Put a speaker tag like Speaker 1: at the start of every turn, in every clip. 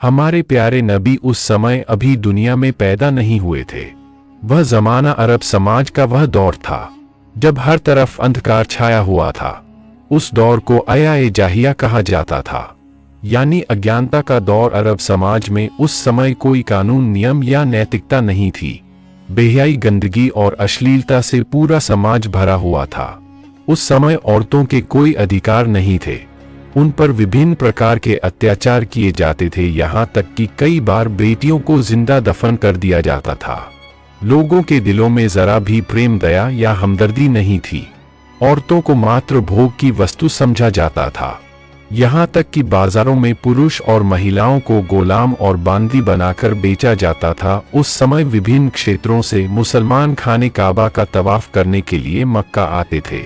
Speaker 1: हमारे प्यारे नबी उस समय अभी दुनिया में पैदा नहीं हुए थे। वह जमाना अरब समाज का वह दौर था जब हर तरफ अंधकार छाया हुआ था। उस दौर को आया जाहिया कहा जाता था, यानी अज्ञानता का दौर। अरब समाज में उस समय कोई कानून, नियम या नैतिकता नहीं थी। बेहयाई, गंदगी और अश्लीलता से पूरा समाज भरा हुआ था। उस समय औरतों के कोई अधिकार नहीं थे। उन पर विभिन्न प्रकार के अत्याचार किए जाते थे, यहाँ तक कि कई बार बेटियों को जिंदा दफन कर दिया जाता था। लोगों के दिलों में जरा भी प्रेम, दया या हमदर्दी नहीं थी। औरतों को मात्र भोग की वस्तु समझा जाता था। यहाँ तक कि बाजारों में पुरुष और महिलाओं को गुलाम और बांदी बनाकर बेचा जाता था। उस समय विभिन्न क्षेत्रों से मुसलमान खाने काबा का तवाफ करने के लिए मक्का आते थे,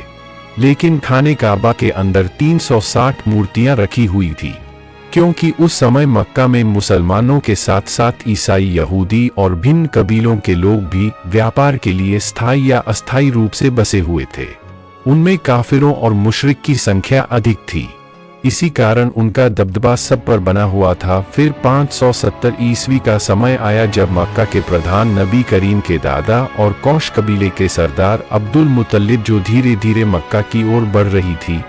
Speaker 1: लेकिन खाने काबा के अंदर 360 मूर्तियां रखी हुई थी, क्योंकि उस समय मक्का में मुसलमानों के साथ साथ ईसाई, यहूदी और भिन्न कबीलों के लोग भी व्यापार के लिए स्थायी या अस्थायी रूप से बसे हुए थे। उनमें काफिरों और मुशरिक की संख्या अधिक थी। इसी कारण उनका दबदबा सब पर बना हुआ था। फिर 570 ईस्वी का समय आया जब मक्का के प्रधान नबी करीम के दादा और कौश कबीले के सरदार अब्दुल मुतल्लिब, जो धीरे धीरे मक्का की ओर बढ़ रही थी,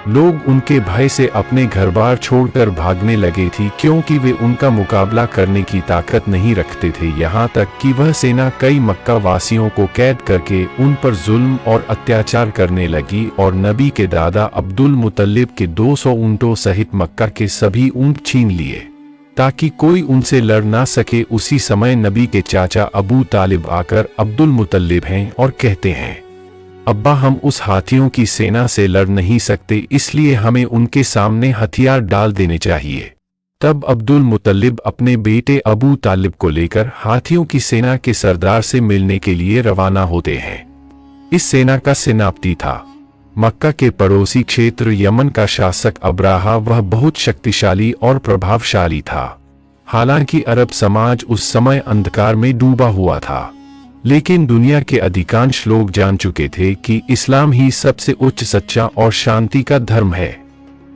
Speaker 1: लोग उनके भय से अपने घर बार छोड़कर भागने लगे थी, क्योंकि वे उनका मुकाबला करने की ताकत नहीं रखते थे। यहाँ तक कि वह सेना कई मक्का वासियों को कैद करके उन पर जुल्म और अत्याचार करने लगी और नबी के दादा अब्दुल मुतल्लिब के 200 ऊंटों सहित मक्का के सभी ऊंट छीन लिए ताकि कोई उनसे लड़ ना सके। उसी समय नबी के चाचा अबू तालिब आकर अब्दुल मुतल्लिब हैं और कहते हैं, अब्बा, हम उस हाथियों की सेना से लड़ नहीं सकते, इसलिए हमें उनके सामने हथियार डाल देने चाहिए। तब अब्दुल मुतल्लिब अपने बेटे अबू तालिब को लेकर हाथियों की सेना के सरदार से मिलने के लिए रवाना होते हैं। इस सेना का सेनापति था मक्का के पड़ोसी क्षेत्र यमन का शासक अब्राहा। वह बहुत शक्तिशाली और प्रभावशाली था। हालांकि अरब समाज उस समय अंधकार में डूबा हुआ था, लेकिन दुनिया के अधिकांश लोग जान चुके थे कि इस्लाम ही सबसे उच्च, सच्चा और शांति का धर्म है।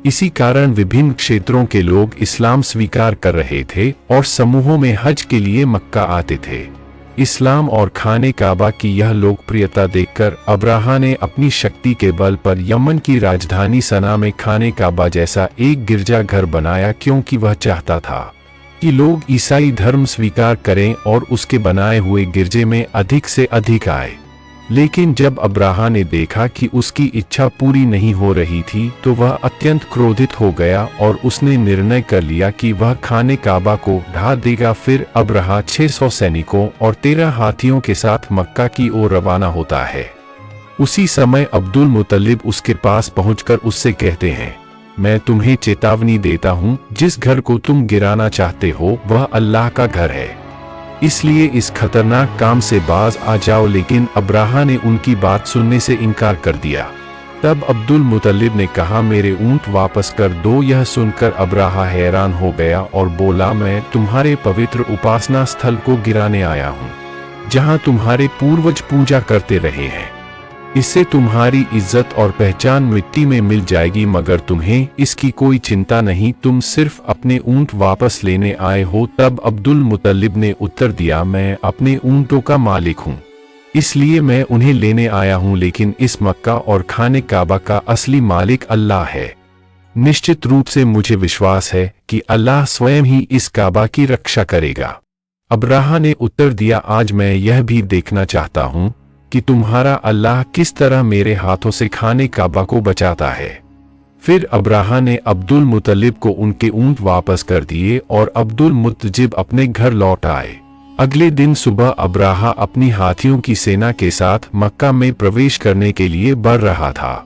Speaker 1: इसी कारण विभिन्न क्षेत्रों के लोग इस्लाम स्वीकार कर रहे थे और समूहों में हज के लिए मक्का आते थे। इस्लाम और खाने काबा की यह लोकप्रियता देखकर अब्राहा ने अपनी शक्ति के बल पर यमन की राजधानी सना में खाने काबा जैसा एक गिरजाघर बनाया, क्योंकि वह चाहता था कि लोग ईसाई धर्म स्वीकार करें और उसके बनाए हुए गिरजे में अधिक से अधिक आए। लेकिन जब अब्राहा ने देखा कि उसकी इच्छा पूरी नहीं हो रही थी, तो वह अत्यंत क्रोधित हो गया और उसने निर्णय कर लिया कि वह खाने काबा को ढा देगा। फिर अब्राहा 600 सैनिकों और 13 हाथियों के साथ मक्का की ओर रवाना होता है। उसी समय अब्दुल मुतल्लिब उसके पास पहुंचकर उससे कहते हैं, मैं तुम्हें चेतावनी देता हूँ, जिस घर को तुम गिराना चाहते हो वह अल्लाह का घर है, इसलिए इस खतरनाक काम से बाज आ जाओ। लेकिन अब्राहा ने उनकी बात सुनने से इनकार कर दिया। तब अब्दुल मुतल्लिब ने कहा, मेरे ऊंट वापस कर दो। यह सुनकर अब्राहा हैरान हो गया और बोला, मैं तुम्हारे पवित्र उपासना स्थल को गिराने आया हूँ, जहाँ तुम्हारे पूर्वज पूजा करते रहे हैं। इससे तुम्हारी इज्जत और पहचान मिट्टी में मिल जाएगी, मगर तुम्हें इसकी कोई चिंता नहीं, तुम सिर्फ अपने ऊंट वापस लेने आए हो। तब अब्दुल मुतल्लिब ने उत्तर दिया, मैं अपने ऊंटों का मालिक हूँ, इसलिए मैं उन्हें लेने आया हूँ, लेकिन इस मक्का और खाने काबा का असली मालिक अल्लाह है। निश्चित रूप से मुझे विश्वास है कि अल्लाह स्वयं ही इस काबा की रक्षा करेगा। अब्राहा ने उत्तर दिया, आज मैं यह भी देखना चाहता हूँ कि तुम्हारा अल्लाह किस तरह मेरे हाथों से खाने काबा को बचाता है। फिर अब्राहा ने अब्दुल मुतल्लिब को उनके ऊंट वापस कर दिए और अब्दुल मुतल्लिब अपने घर लौट आए। अगले दिन सुबह अब्राहा अपनी हाथियों की सेना के साथ मक्का में प्रवेश करने के लिए बढ़ रहा था,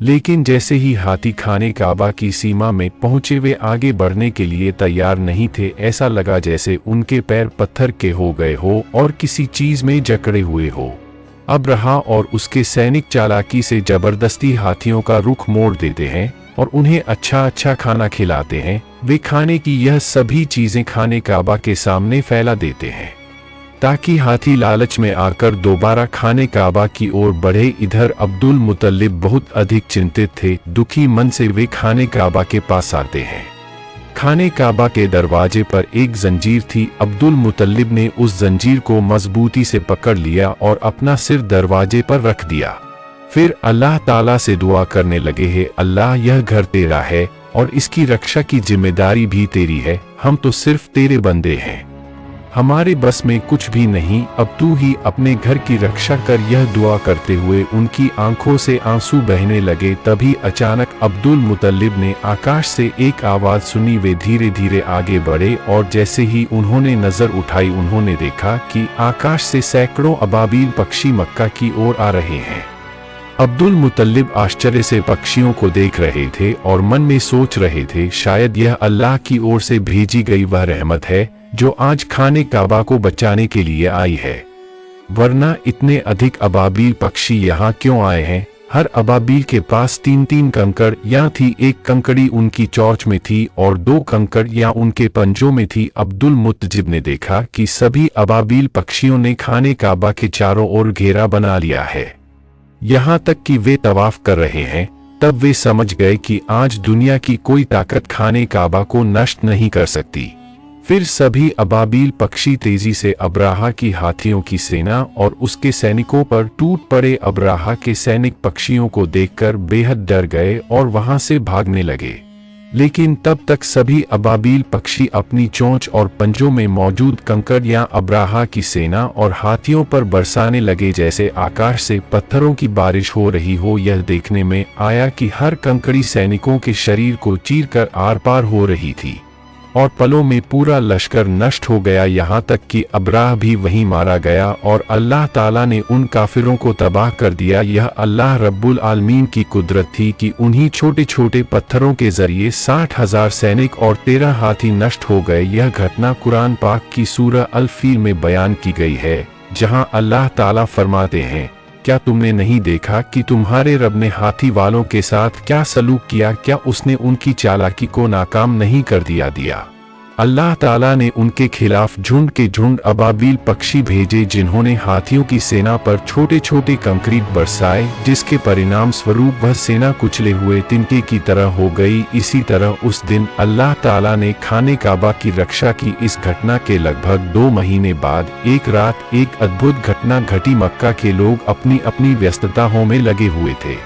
Speaker 1: लेकिन जैसे ही हाथी खाने काबा की सीमा में पहुंचे, वे आगे बढ़ने के लिए तैयार नहीं थे। ऐसा लगा जैसे उनके पैर पत्थर के हो गए हो और किसी चीज में जकड़े हुए हो। अब्राहा और उसके सैनिक चालाकी से जबरदस्ती हाथियों का रुख मोड़ देते हैं और उन्हें अच्छा अच्छा खाना खिलाते हैं। वे खाने की यह सभी चीजें खाने काबा के सामने फैला देते हैं ताकि हाथी लालच में आकर दोबारा खाने काबा की ओर बढ़े। इधर अब्दुल मुतल्लिब बहुत अधिक चिंतित थे। दुखी मन से वे खाने काबा के पास आते हैं। खाने काबा के दरवाजे पर एक जंजीर थी। अब्दुल मुतल्लिब ने उस जंजीर को मजबूती से पकड़ लिया और अपना सिर दरवाजे पर रख दिया। फिर अल्लाह ताला से दुआ करने लगे, है अल्लाह, यह घर तेरा है और इसकी रक्षा की जिम्मेदारी भी तेरी है। हम तो सिर्फ तेरे बंदे हैं, हमारे बस में कुछ भी नहीं। अब तू ही अपने घर की रक्षा कर। यह दुआ करते हुए उनकी आंखों से आंसू बहने लगे। तभी अचानक अब्दुल मुतल्लिब ने आकाश से एक आवाज सुनी। वे धीरे धीरे आगे बढ़े और जैसे ही उन्होंने नजर उठाई, उन्होंने देखा कि आकाश से सैकड़ों अबाबील पक्षी मक्का की ओर आ रहे हैं। अब्दुल मुतल्लिब आश्चर्य से पक्षियों को देख रहे थे और मन में सोच रहे थे, शायद यह अल्लाह की ओर से भेजी गई वह रहमत है जो आज खाने काबा को बचाने के लिए आई है, वरना इतने अधिक अबाबील पक्षी यहाँ क्यों आए हैं। हर अबाबील के पास 3-3 कंकड़ या थी। एक कंकड़ी उनकी चोंच में थी और 2 कंकड़ या उनके पंजों में थी। अब्दुल मुतल्लिब ने देखा कि सभी अबाबील पक्षियों ने खाने काबा के चारों ओर घेरा बना लिया है, यहाँ तक कि वे तवाफ कर रहे हैं। तब वे समझ गए कि आज दुनिया की कोई ताकत खाने काबा को नष्ट नहीं कर सकती। फिर सभी अबाबील पक्षी तेजी से अब्राहा की हाथियों की सेना और उसके सैनिकों पर टूट पड़े। अब्राहा के सैनिक पक्षियों को देखकर बेहद डर गए और वहां से भागने लगे, लेकिन तब तक सभी अबाबील पक्षी अपनी चोंच और पंजों में मौजूद कंकड़ या अब्राहा की सेना और हाथियों पर बरसाने लगे, जैसे आकाश से पत्थरों की बारिश हो रही हो। यह देखने में आया कि हर कंकड़ी सैनिकों के शरीर को चीरकर आर पार हो रही थी और पलों में पूरा लश्कर नष्ट हो गया, यहाँ तक कि अब्राह भी वहीं मारा गया और अल्लाह ताला ने उन काफिरों को तबाह कर दिया। यह अल्लाह रब्बुल आलमीन की कुदरत थी कि उन्हीं छोटे छोटे पत्थरों के जरिए 60,000 सैनिक और 13 हाथी नष्ट हो गए। यह घटना कुरान पाक की सूरह अल फील में बयान की गई है, जहाँ अल्लाह ताला फरमाते हैं, क्या तुमने नहीं देखा कि तुम्हारे रब ने हाथी वालों के साथ क्या सलूक किया? क्या उसने उनकी चालाकी को नाकाम नहीं कर दिया? अल्लाह ताला ने उनके खिलाफ झुंड के झुंड अबाबील पक्षी भेजे, जिन्होंने हाथियों की सेना पर छोटे छोटे कंक्रीट बरसाए, जिसके परिणाम स्वरूप वह सेना कुचले हुए तिनके की तरह हो गई। इसी तरह उस दिन अल्लाह ताला ने खाने काबा की रक्षा की। इस घटना के लगभग 2 महीने बाद एक रात एक अद्भुत घटना घटी। मक्का के लोग अपनी अपनी व्यस्तताओं में लगे हुए थे।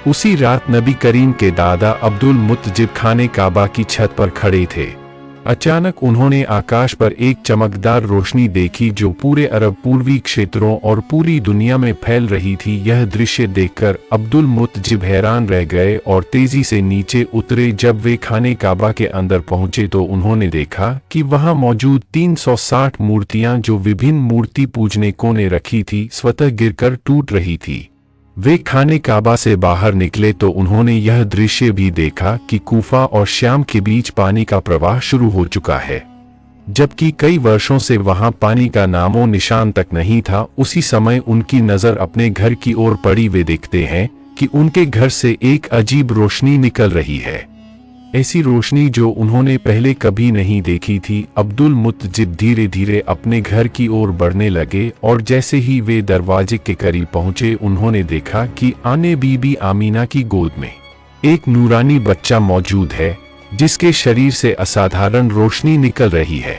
Speaker 1: उसी रात नबी करीम के दादा अब्दुल मुतल्लिब खाने काबा की छत पर खड़े थे। अचानक उन्होंने आकाश पर एक चमकदार रोशनी देखी जो पूरे अरब पूर्वी क्षेत्रों और पूरी दुनिया में फैल रही थी। यह दृश्य देखकर अब्दुल मुतल्लिब हैरान रह गए और तेजी से नीचे उतरे। जब वे खाने काबा के अंदर पहुंचे तो उन्होंने देखा कि वहां मौजूद 360 मूर्तियां, जो विभिन्न मूर्ति पूजनेकों ने रखी थी, स्वतः गिरकर टूट रही थी। वे खाने काबा से बाहर निकले तो उन्होंने यह दृश्य भी देखा कि कूफा और शाम के बीच पानी का प्रवाह शुरू हो चुका है, जबकि कई वर्षों से वहां पानी का नामो निशान तक नहीं था। उसी समय उनकी नजर अपने घर की ओर पड़ी। वे देखते हैं कि उनके घर से एक अजीब रोशनी निकल रही है, ऐसी रोशनी जो उन्होंने पहले कभी नहीं देखी थी। अब्दुल मुतल्लिब धीरे धीरे अपने घर की ओर बढ़ने लगे और जैसे ही वे दरवाजे के करीब पहुंचे, उन्होंने देखा कि आने बीबी आमीना की गोद में एक नूरानी बच्चा मौजूद है, जिसके शरीर से असाधारण रोशनी निकल रही है।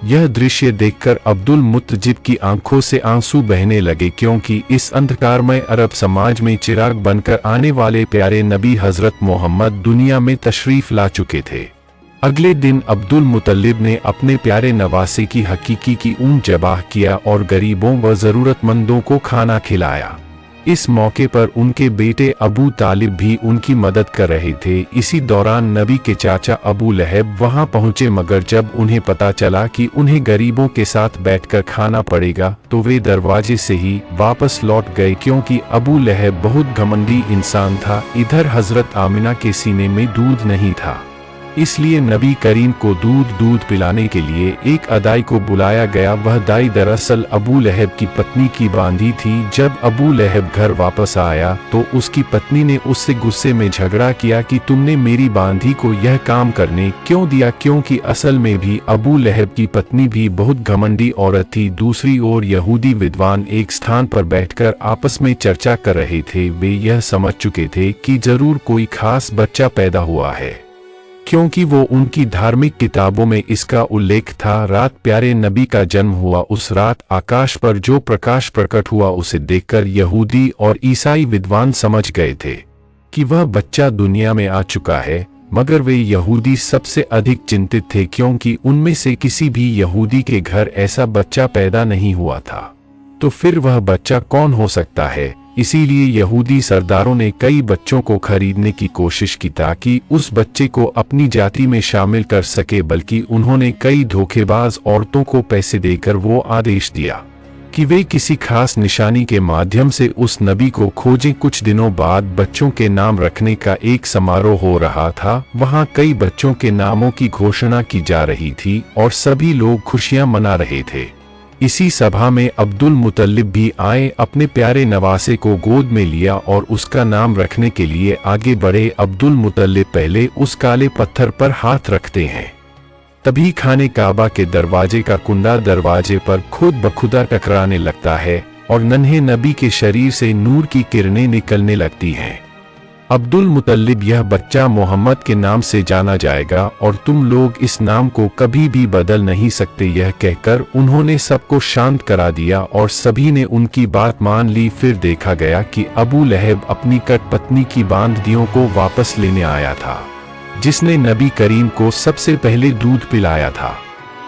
Speaker 1: यह दृश्य देखकर अब्दुल मुतल्लिब की आंखों से आंसू बहने लगे, क्योंकि इस अंधकारमय अरब समाज में चिराग बनकर आने वाले प्यारे नबी हजरत मोहम्मद दुनिया में तशरीफ ला चुके थे। अगले दिन अब्दुल मुतल्लिब ने अपने प्यारे नवासे की हकीकी की ऊन जबाह किया और गरीबों व जरूरतमंदों को खाना खिलाया। इस मौके पर उनके बेटे अबू तालिब भी उनकी मदद कर रहे थे। इसी दौरान नबी के चाचा अबू लहब वहां पहुंचे, मगर जब उन्हें पता चला कि उन्हें गरीबों के साथ बैठकर खाना पड़ेगा तो वे दरवाजे से ही वापस लौट गए, क्योंकि अबू लहब बहुत घमंडी इंसान था। इधर हजरत आमिना के सीने में दूध नहीं था, इसलिए नबी करीम को दूध पिलाने के लिए एक अदाई को बुलाया गया। वह दाई दरअसल अबू लहब की पत्नी की बांधी थी। जब अबू लहब घर वापस आया तो उसकी पत्नी ने उससे गुस्से में झगड़ा किया कि तुमने मेरी बांधी को यह काम करने क्यों दिया, क्योंकि असल में भी अबू लहब की पत्नी भी बहुत घमंडी औरत थी। दूसरी ओर यहूदी विद्वान एक स्थान पर बैठकर आपस में चर्चा कर रहे थे। वे यह समझ चुके थे कि जरूर कोई खास बच्चा पैदा हुआ है, क्योंकि वो उनकी धार्मिक किताबों में इसका उल्लेख था। रात प्यारे नबी का जन्म हुआ। उस रात आकाश पर जो प्रकाश प्रकट हुआ उसे देखकर यहूदी और ईसाई विद्वान समझ गए थे कि वह बच्चा दुनिया में आ चुका है, मगर वे यहूदी सबसे अधिक चिंतित थे क्योंकि उनमें से किसी भी यहूदी के घर ऐसा बच्चा पैदा नहीं हुआ था। तो फिर वह बच्चा कौन हो सकता है? इसीलिए यहूदी सरदारों ने कई बच्चों को खरीदने की कोशिश की ताकि उस बच्चे को अपनी जाति में शामिल कर सके, बल्कि उन्होंने कई धोखेबाज औरतों को पैसे देकर वो आदेश दिया कि वे किसी खास निशानी के माध्यम से उस नबी को खोजें। कुछ दिनों बाद बच्चों के नाम रखने का एक समारोह हो रहा था। वहां कई बच्चों के नामों की घोषणा की जा रही थी और सभी लोग खुशियां मना रहे थे। इसी सभा में अब्दुल मुतल्लिब भी आए, अपने प्यारे नवासे को गोद में लिया और उसका नाम रखने के लिए आगे बढ़े। अब्दुल मुतल्लिब पहले उस काले पत्थर पर हाथ रखते हैं, तभी खाने काबा के दरवाजे का कुंडा दरवाजे पर खुद बखुदा टकराने लगता है और नन्हे नबी के शरीर से नूर की किरणें निकलने लगती हैं। अब्दुल मुतल्लिब, यह बच्चा मोहम्मद के नाम से जाना जाएगा और तुम लोग इस नाम को कभी भी बदल नहीं सकते। यह कहकर उन्होंने सबको शांत करा दिया और सभी ने उनकी बात मान ली। फिर देखा गया कि अबू लहब अपनी कठपत्नी की बांधदियों को वापस लेने आया था, जिसने नबी करीम को सबसे पहले दूध पिलाया था।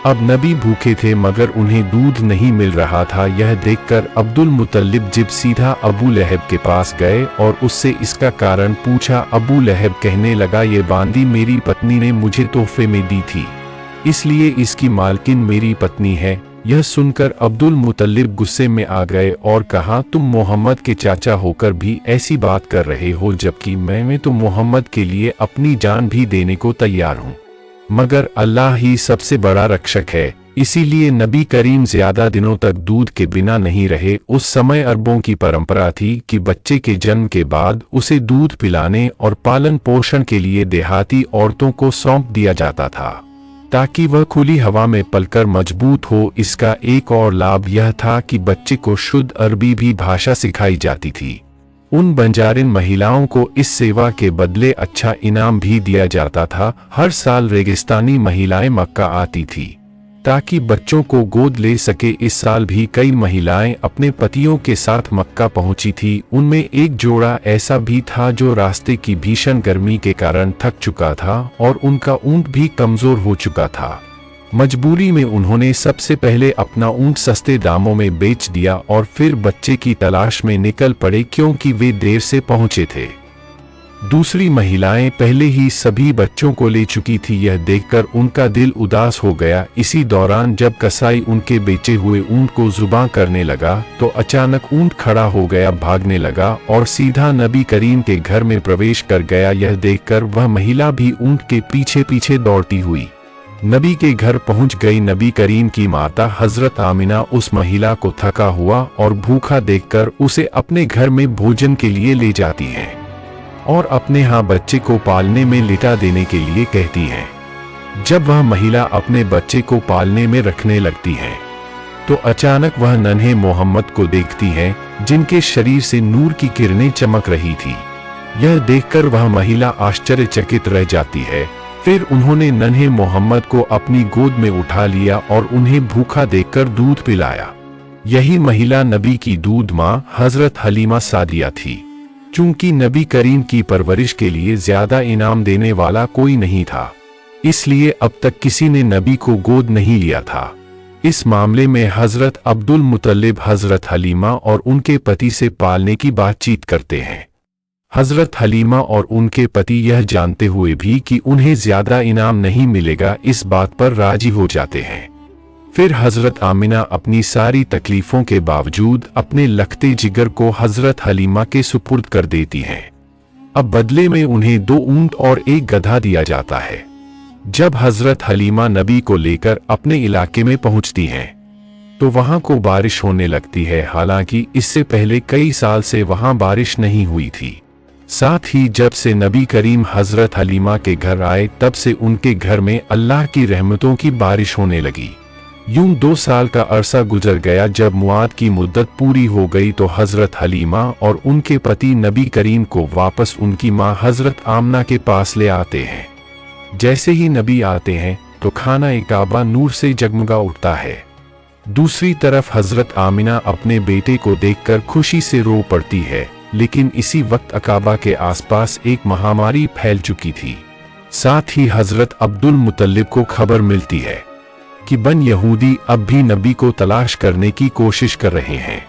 Speaker 1: अब नबी भूखे थे मगर उन्हें दूध नहीं मिल रहा था। यह देखकर अब्दुल मुतल्लिब जिब सीधा अबू लहब के पास गए और उससे इसका कारण पूछा। अबू लहब कहने लगा, ये बांदी मेरी पत्नी ने मुझे तोहफे में दी थी, इसलिए इसकी मालकिन मेरी पत्नी है। यह सुनकर अब्दुल मुतल्लिब गुस्से में आ गए और कहा, तुम मोहम्मद के चाचा होकर भी ऐसी बात कर रहे हो, जबकि मैं तो मोहम्मद के लिए अपनी जान भी देने को तैयार हूँ, मगर अल्लाह ही सबसे बड़ा रक्षक है। इसीलिए नबी करीम ज्यादा दिनों तक दूध के बिना नहीं रहे। उस समय अरबों की परंपरा थी कि बच्चे के जन्म के बाद उसे दूध पिलाने और पालन पोषण के लिए देहाती औरतों को सौंप दिया जाता था ताकि वह खुली हवा में पलकर मजबूत हो। इसका एक और लाभ यह था कि बच्चे को शुद्ध अरबी भी भाषा सिखाई जाती थी। उन बंजारिन महिलाओं को इस सेवा के बदले अच्छा इनाम भी दिया जाता था। हर साल रेगिस्तानी महिलाएं मक्का आती थी ताकि बच्चों को गोद ले सके। इस साल भी कई महिलाएं अपने पतियों के साथ मक्का पहुंची थी। उनमें एक जोड़ा ऐसा भी था जो रास्ते की भीषण गर्मी के कारण थक चुका था और उनका ऊंट भी कमजोर हो चुका था। मजबूरी में उन्होंने सबसे पहले अपना ऊंट सस्ते दामों में बेच दिया और फिर बच्चे की तलाश में निकल पड़े क्योंकि वे देर से पहुंचे थे। दूसरी महिलाएं पहले ही सभी बच्चों को ले चुकी थी। यह देखकर उनका दिल उदास हो गया। इसी दौरान जब कसाई उनके बेचे हुए ऊंट को जुबां करने लगा तो अचानक ऊंट खड़ा हो गया, भागने लगा और सीधा नबी करीम के घर में प्रवेश कर गया। यह देखकर वह महिला भी ऊंट के पीछे पीछे दौड़ती हुई नबी के घर पहुंच गई। नबी करीम की माता हजरत आमिना उस महिला को थका हुआ और भूखा देखकर उसे अपने घर में भोजन के लिए ले जाती हैं और अपने यहाँ बच्चे को पालने में लिटा देने के लिए कहती हैं। जब वह महिला अपने बच्चे को पालने में रखने लगती है तो अचानक वह नन्हे मोहम्मद को देखती हैं, जिनके शरीर से नूर की किरणें चमक रही थी। यह देखकर वह महिला आश्चर्यचकित रह जाती है। फिर उन्होंने नन्हे मोहम्मद को अपनी गोद में उठा लिया और उन्हें भूखा देखकर दूध पिलाया। यही महिला नबी की दूध माँ हजरत हलीमा सादिया थी। चूंकि नबी करीम की परवरिश के लिए ज्यादा इनाम देने वाला कोई नहीं था, इसलिए अब तक किसी ने नबी को गोद नहीं लिया था। इस मामले में हजरत अब्दुल मुतल्लिब हजरत हलीमा और उनके पति से पालने की बातचीत करते हैं। हजरत हलीमा और उनके पति यह जानते हुए भी कि उन्हें ज्यादा इनाम नहीं मिलेगा, इस बात पर राजी हो जाते हैं। फिर हजरत आमिना अपनी सारी तकलीफों के बावजूद अपने लखते जिगर को हजरत हलीमा के सुपुर्द कर देती हैं। अब बदले में उन्हें 2 ऊंट और 1 गधा दिया जाता है। जब हजरत हलीमा नबी को लेकर अपने इलाके में पहुंचती हैं तो वहां को बारिश होने लगती है। हालांकि इससे पहले कई साल से वहां बारिश नहीं हुई थी। साथ ही जब से नबी करीम हजरत हलीमा के घर आए तब से उनके घर में अल्लाह की रहमतों की बारिश होने लगी। यूं 2 साल का अरसा गुजर गया। जब मुआद की मुद्दत पूरी हो गई तो हजरत हलीमा और उनके पति नबी करीम को वापस उनकी मां हजरत आमना के पास ले आते हैं। जैसे ही नबी आते हैं तो खाना काबा नूर से जगमगा उठता है। दूसरी तरफ हजरत आमिना अपने बेटे को देखकर खुशी से रो पड़ती है, लेकिन इसी वक्त अकाबा के आसपास एक महामारी फैल चुकी थी। साथ ही हजरत अब्दुल मुतल्लिब को खबर मिलती है कि बन यहूदी अब भी नबी को तलाश करने की कोशिश कर रहे हैं।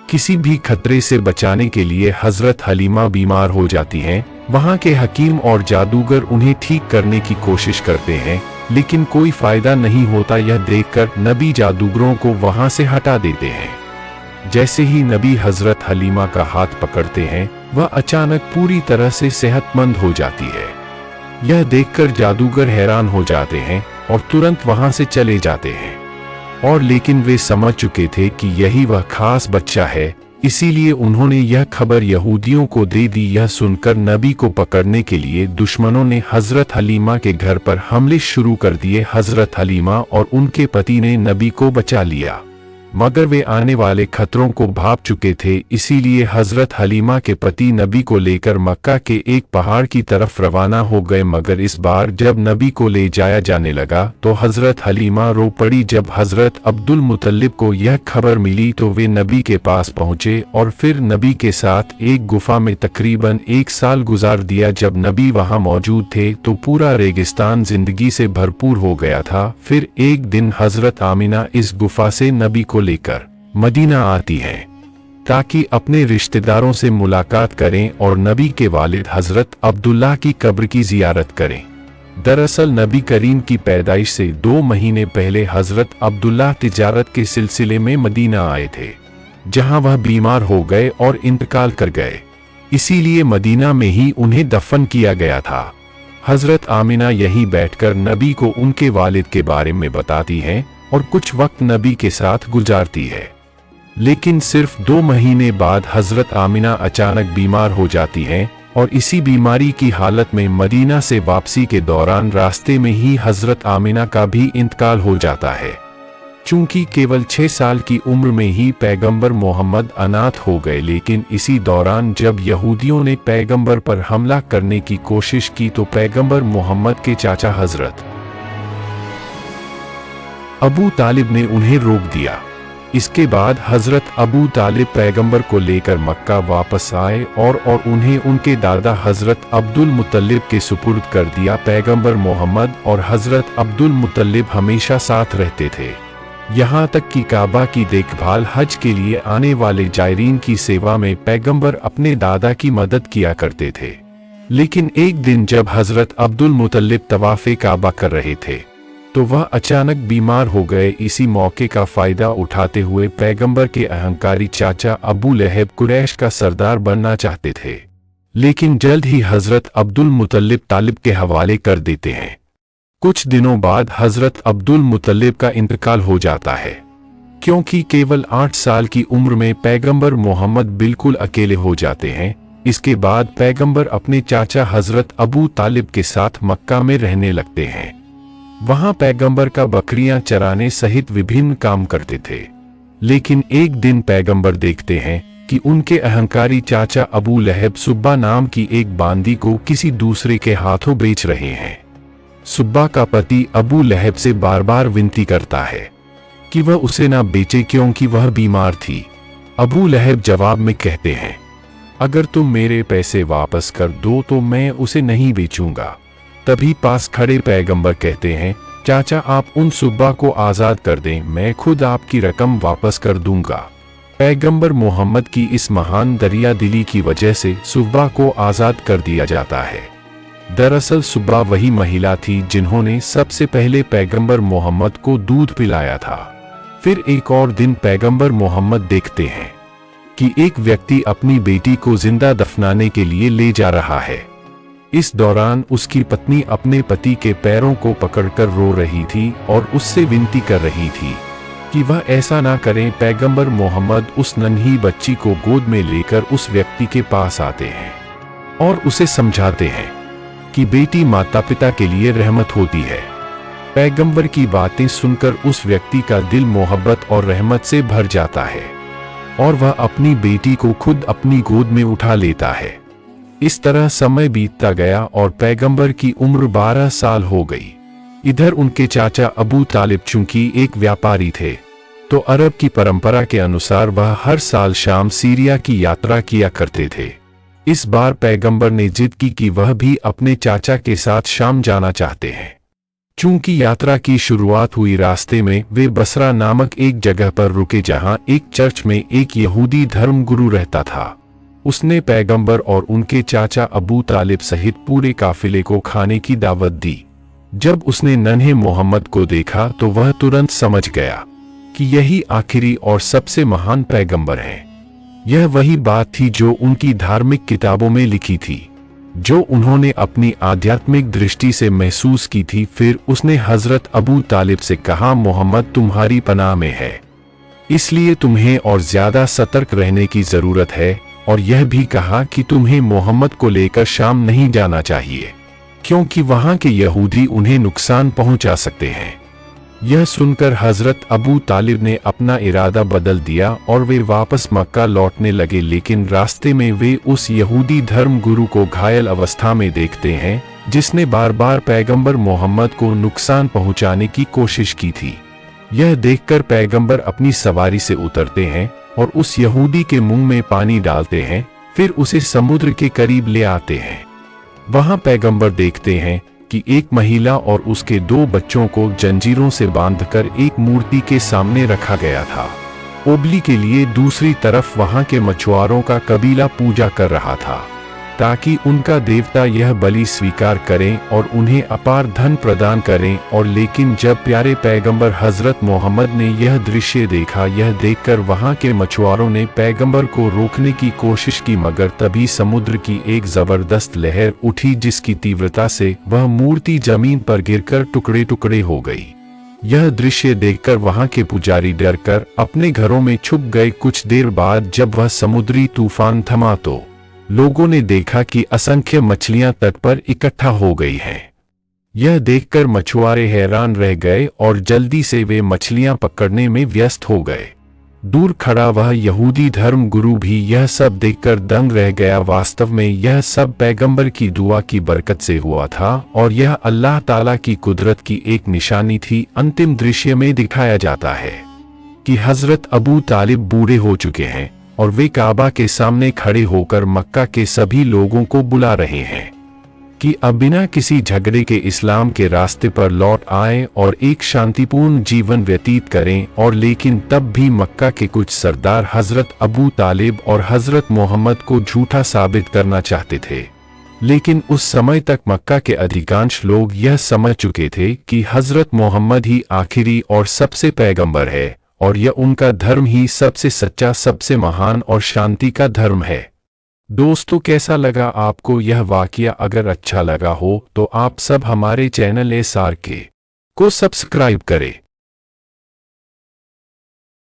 Speaker 1: किसी भी खतरे से बचाने के लिए हजरत हलीमा बीमार हो जाती हैं। वहां के हकीम और जादूगर उन्हें ठीक करने की कोशिश करते हैं, लेकिन कोई फायदा नहीं होता। यह देखकर नबी जादूगरों को वहां से हटा देते हैं। जैसे ही नबी हजरत हलीमा का हाथ पकड़ते हैं, वह अचानक पूरी तरह से सेहतमंद हो जाती है। यह देखकर जादूगर हैरान हो जाते हैं और तुरंत वहां से चले जाते हैं। और लेकिन वे समझ चुके थे कि यही वह खास बच्चा है, इसीलिए उन्होंने यह खबर यहूदियों को दे दी। यह सुनकर नबी को पकड़ने के लिए दुश्मनों ने हजरत हलीमा के घर पर हमले शुरू कर दिए। हजरत हलीमा और उनके पति ने नबी को बचा लिया, मगर वे आने वाले खतरों को भांप चुके थे। इसीलिए हजरत हलीमा के पति नबी को लेकर मक्का के एक पहाड़ की तरफ रवाना हो गए। मगर इस बार जब नबी को ले जाया जाने लगा तो हजरत हलीमा रो पड़ी। जब हजरत अब्दुल मुतल्लिब को यह खबर मिली तो वे नबी के पास पहुंचे और फिर नबी के साथ एक गुफा में तकरीबन 1 साल गुजार दिया। जब नबी वहां मौजूद थे तो पूरा रेगिस्तान जिंदगी से भरपूर हो गया था। फिर एक दिन हजरत आमिना इस गुफा से नबी को लेकर मदीना आती हैं ताकि अपने रिश्तेदारों से मुलाकात करें और नबी के वालिद हजरत अब्दुल्लाह की कब्र की जियारत करें। दरअसल नबी करीम की पैदाइश से 2 महीने पहले हजरत अब्दुल्लाह तिजारत के सिलसिले में मदीना आए थे, जहां वह बीमार हो गए और इंतकाल कर गए। इसीलिए मदीना में ही उन्हें दफन किया गया था। हजरत आमिना यहीं बैठकर नबी को उनके वालिद के बारे में बताती हैं और कुछ वक्त नबी के साथ गुजारती है। लेकिन सिर्फ 2 महीने बाद हजरत आमिना अचानक बीमार हो जाती हैं और इसी बीमारी की हालत में मदीना से वापसी के दौरान रास्ते में ही हजरत आमिना का भी इंतकाल हो जाता है। चूंकि केवल 6 साल की उम्र में ही पैगंबर मोहम्मद अनाथ हो गए। लेकिन इसी दौरान जब यहूदियों ने पैगंबर पर हमला करने की कोशिश की तो पैगंबर मोहम्मद के चाचा हजरत अबू तालिब ने उन्हें रोक दिया। इसके बाद हजरत अबू तालिब पैगंबर को लेकर मक्का वापस आए और उन्हें उनके दादा हजरत अब्दुल मुतल्लिब के सुपुर्द कर दिया। पैगंबर मोहम्मद और हजरत अब्दुल मुतल्लिब हमेशा साथ रहते थे, यहाँ तक कि काबा की देखभाल, हज के लिए आने वाले जायरीन की सेवा में पैगंबर अपने दादा की मदद किया करते थे। लेकिन एक दिन जब हजरत अब्दुल मुतल्लिब तवाफ़े काबा कर रहे थे तो वह अचानक बीमार हो गए। इसी मौके का फायदा उठाते हुए पैगंबर के अहंकारी चाचा अबू लहब कुरैश का सरदार बनना चाहते थे, लेकिन जल्द ही हजरत अब्दुल मुतल्लिब तालिब के हवाले कर देते हैं। कुछ दिनों बाद हजरत अब्दुल मुतल्लिब का इंतकाल हो जाता है, क्योंकि केवल 8 साल की उम्र में पैगंबर मोहम्मद बिल्कुल अकेले हो जाते हैं। इसके बाद पैगंबर अपने चाचा हजरत अबू तालिब के साथ मक्का में रहने लगते हैं। वहां पैगंबर का बकरियां चराने सहित विभिन्न काम करते थे। लेकिन एक दिन पैगंबर देखते हैं कि उनके अहंकारी चाचा अबू लहब सुब्बा नाम की एक बांदी को किसी दूसरे के हाथों बेच रहे हैं। सुब्बा का पति अबू लहब से बार बार विनती करता है कि वह उसे ना बेचे, क्योंकि वह बीमार थी। अबू लहब जवाब में कहते हैं, अगर तुम मेरे पैसे वापस कर दो तो मैं उसे नहीं बेचूंगा। तभी पास खड़े पैगंबर कहते हैं, चाचा आप उन सुब्बा को आजाद कर दें, मैं खुद आपकी रकम वापस कर दूंगा। पैगंबर मोहम्मद की इस महान दरिया दिली की वजह से सुब्बा को आजाद कर दिया जाता है। दरअसल सुब्बा वही महिला थी जिन्होंने सबसे पहले पैगंबर मोहम्मद को दूध पिलाया था। फिर एक और दिन पैगंबर मोहम्मद देखते हैं कि एक व्यक्ति अपनी बेटी को जिंदा दफनाने के लिए ले जा रहा है। इस दौरान उसकी पत्नी अपने पति के पैरों को पकड़कर रो रही थी और उससे विनती कर रही थी कि वह ऐसा ना करें। पैगंबर मोहम्मद उस नन्ही बच्ची को गोद में लेकर उस व्यक्ति के पास आते हैं और उसे समझाते हैं कि बेटी माता पिता के लिए रहमत होती है। पैगंबर की बातें सुनकर उस व्यक्ति का दिल मोहब्बत और रहमत से भर जाता है और वह अपनी बेटी को खुद अपनी गोद में उठा लेता है। इस तरह समय बीतता गया और पैगंबर की उम्र 12 साल हो गई। इधर उनके चाचा अबू तालिब चूंकि एक व्यापारी थे, तो अरब की परंपरा के अनुसार वह हर साल शाम सीरिया की यात्रा किया करते थे। इस बार पैगंबर ने जिद की कि वह भी अपने चाचा के साथ शाम जाना चाहते हैं। चूंकि यात्रा की शुरुआत हुई रास्ते में, वे बसरा नामक एक जगह पर रुके जहां एक चर्च में एक यहूदी धर्मगुरु रहता था। उसने पैगंबर और उनके चाचा अबू तालिब सहित पूरे काफिले को खाने की दावत दी। जब उसने नन्हे मोहम्मद को देखा तो वह तुरंत समझ गया कि यही आखिरी और सबसे महान पैगंबर हैं। यह वही बात थी जो उनकी धार्मिक किताबों में लिखी थी, जो उन्होंने अपनी आध्यात्मिक दृष्टि से महसूस की थी। फिर उसने हजरत अबू तालिब से कहा, मोहम्मद तुम्हारी पनाह में है, इसलिए तुम्हें और ज्यादा सतर्क रहने की जरूरत है। और यह भी कहा कि तुम्हें मोहम्मद को लेकर शाम नहीं जाना चाहिए, क्योंकि वहां के यहूदी उन्हें नुकसान पहुंचा सकते हैं। यह सुनकर हजरत अबू तालिब ने अपना इरादा बदल दिया और वे वापस मक्का लौटने लगे। लेकिन रास्ते में वे उस यहूदी धर्मगुरु को घायल अवस्था में देखते हैं, जिसने बार बार पैगंबर मोहम्मद को नुकसान पहुंचाने की कोशिश की थी। यह देखकर पैगंबर अपनी सवारी से उतरते हैं और उस यहूदी के मुंह में पानी डालते हैं, फिर उसे समुद्र के करीब ले आते हैं। वहां पैगंबर देखते हैं कि एक महिला और उसके 2 बच्चों को जंजीरों से बांधकर एक मूर्ति के सामने रखा गया था। ओबली के लिए दूसरी तरफ वहां के मछुआरों का कबीला पूजा कर रहा था, ताकि उनका देवता यह बलि स्वीकार करें और उन्हें अपार धन प्रदान करें। और लेकिन जब प्यारे पैगंबर हजरत मोहम्मद ने यह दृश्य देखा, यह देखकर वहां के मछुआरों ने पैगंबर को रोकने की कोशिश की, मगर तभी समुद्र की एक जबरदस्त लहर उठी, जिसकी तीव्रता से वह मूर्ति जमीन पर गिरकर टुकड़े टुकड़े हो गई। यह दृश्य देखकर वहां के पुजारी डरकर अपने घरों में छुप गए। कुछ देर बाद जब वह समुद्री तूफान थमा तो लोगों ने देखा कि असंख्य मछलियां तट पर इकट्ठा हो गई हैं। यह देखकर मछुआरे हैरान रह गए और जल्दी से वे मछलियां पकड़ने में व्यस्त हो गए। दूर खड़ा वह यहूदी धर्मगुरु भी यह सब देखकर दंग रह गया। वास्तव में यह सब पैगंबर की दुआ की बरकत से हुआ था और यह अल्लाह ताला की कुदरत की एक निशानी थी। अंतिम दृश्य में दिखाया जाता है कि हजरत अबू तालिब बूढ़े हो चुके हैं और वे काबा के सामने खड़े होकर मक्का के सभी लोगों को बुला रहे हैं कि अब बिना किसी झगड़े के इस्लाम के रास्ते पर लौट आए और एक शांतिपूर्ण जीवन व्यतीत करें। और लेकिन तब भी मक्का के कुछ सरदार हजरत अबू तालिब और हजरत मोहम्मद को झूठा साबित करना चाहते थे। लेकिन उस समय तक मक्का के अधिकांश लोग यह समझ चुके थे कि हजरत मोहम्मद ही आखिरी और सबसे पैगंबर है और यह उनका धर्म ही सबसे सच्चा, सबसे महान और शांति का धर्म है। दोस्तों, कैसा लगा आपको यह वाकया? अगर अच्छा लगा हो तो आप सब हमारे चैनल SRK को सब्सक्राइब करें।